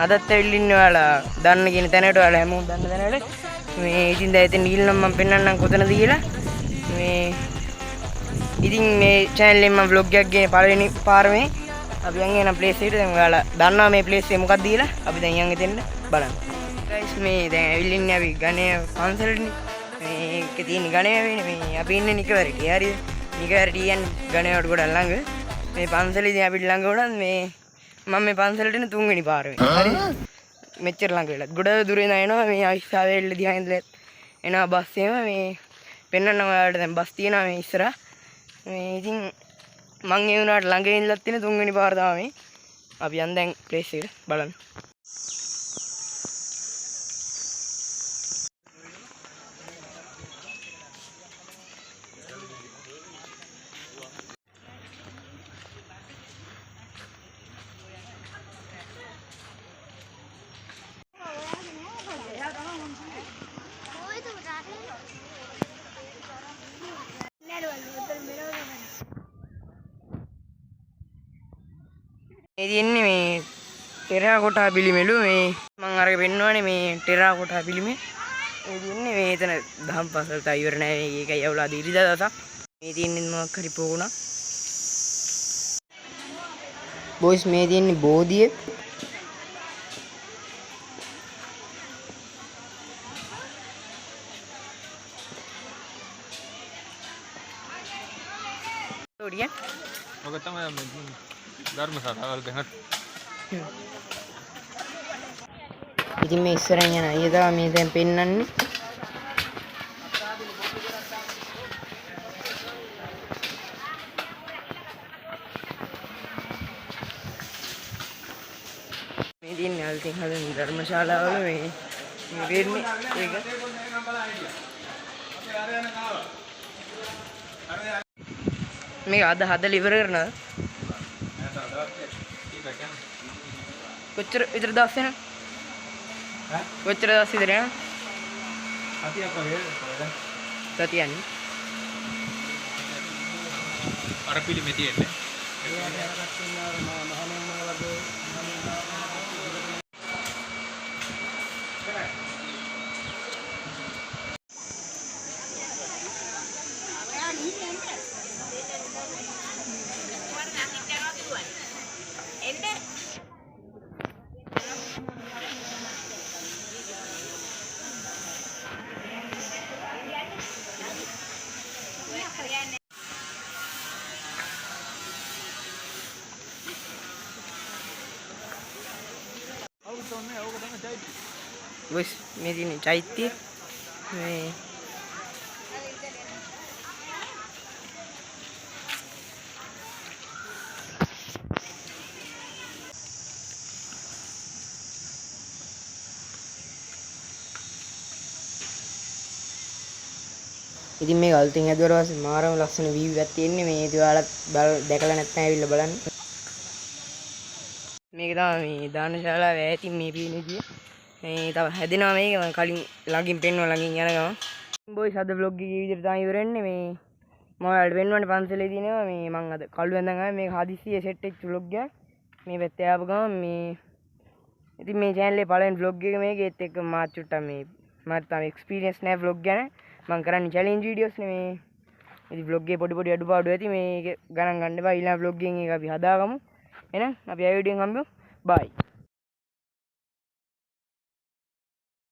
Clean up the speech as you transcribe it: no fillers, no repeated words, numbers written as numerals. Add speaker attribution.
Speaker 1: අදත් ඇවිල්ලා ඉන්නේ ඔයාලා දන්න කියන තැනට ඔයාලා හැමෝම දන්න තැනට. මේ ඉතින් දැන් එතන ගිහින් මම පෙන්නන්නම් කොතනද කියලා. මේ ඉතින් මේ channel එකෙන් මම vlog එකක් ගේන පළවෙනි පාර මේ අපි යන් යන place එකට. දැන් ඔයාලා දන්නවා මේ place එක මොකක්ද කියලා. අපි දැන් යන් එතෙන්ට බලන්න. guys මේ දැන් ඇවිල්ලා ඉන්නේ අපි ගණේ පන්සලටනේ. මේකේ තියෙන ගණේ වෙන්නේ මේ අපි ඉන්නේ නිකවරටි. හරිද? නිකවරටි කියන්නේ ගණේවට ගොඩක් ළඟ. මේ පන්සලේදී අපිට ළඟ වුණත් මේ මම මේ පන්සලට එන තුන්වෙනි පාර මේ. හරිද? මෙච්චර ළඟ වෙලා. ගොඩ දුරේ ඉඳන් එනවා මේ ආයිස්සාවේ එල්ල දිහා ඉඳලා එනවා බස් එකම මේ පෙන්නන්න ඔයාලට දැන් බස් තියෙනවා මේ ඉස්සරහා. මේ ඉතින් මං ඒ වුණාට ළඟ ඉඳලා තියෙන තුන්වෙනි පාර තමයි මේ. අපි යන් දැන් ප්ලේස් එකට බලන්න. මේ තියෙන්නේ මේ ටෙරාකෝටා පිළිමෙලු මේ මම අරගෙන පෙන්නවනේ මේ ටෙරාකෝටා පිළිමේ. මේ තියෙන්නේ මේ එතන දහම් පාසලට ඉවර නෑ මේකයි යවලා දීරිදා දවසක්. මේ තියෙන්නේ මොකක් හරි පොකුණක්. බොයිස් මේ තියෙන්නේ බෝධිය. ඔඩිය
Speaker 2: ඔක තමයි ධර්මශාලාවල් ගැන.
Speaker 1: ඉතින් මේ ඉස්සරහින් යන අයියා තමයි මේ දැන් පෙන්නන්නේ. මේ තියෙන්නේ අලුතින් හදන ධර්මශාලාවල මේ වෙන්නේ ඒක. මේක අද හදලා ඉවර කරනවද? කොච්චර විතර දවස් වෙනවද? කොච්චර දවස් විතර යනවද?
Speaker 2: සතියක් වගේ
Speaker 1: සතියන්නේ.
Speaker 2: අර පිළිමේ තියෙන්නේ.
Speaker 1: බොයිස් මේ තියෙන්නේ චෛත්‍ය මේ ඉතින් මේක අලුතින් හැදුවාට පස්සේ මාරම ලස්සන view එකක් තියෙන්නේ. මේ ඉතින් ඔයාලත් දැකලා නැත්නම් ඇවිල්ලා බලන්න. මේක තමයි මේ දානශාලාව ඇති මේ පිළිමේ. මේ තව හැදෙනවා මේක. මම කලින් ළඟින් පෙන්වුවා ළඟින් යන ගමන්. බොයිස් අද vlog එකේ විදිහට තමයි ඉවර වෙන්නේ. මේ මම ඔයාලට පෙන්වන්නේ පන්සලේ තියෙනවා මේ මම අද කළු ඇඳන් ආවේ මේක හදිස්සියේ සෙට් වෙච්ච vlog එකක්. මේ පැත්තේ ආපු ගමන් මේ ඉතින් මේ channel එකේ පළවෙනි vlog එක මේකෙත් එක්ක මාත් චුට්ටක් මේ මට තාම experience නැහැ vlog ගැන. මම කරන්නේ challenge videos නේ මේ. ඉතින් vlog එකේ පොඩි පොඩි අඩුපාඩු ඇති මේක ගණන් ගන්න එපා. ඊළඟ vlog එකෙන් ඒක අපි හදාගමු. එහෙනම් අපි ආයෙ වීඩියෝෙන් හම්බෙමු. bye.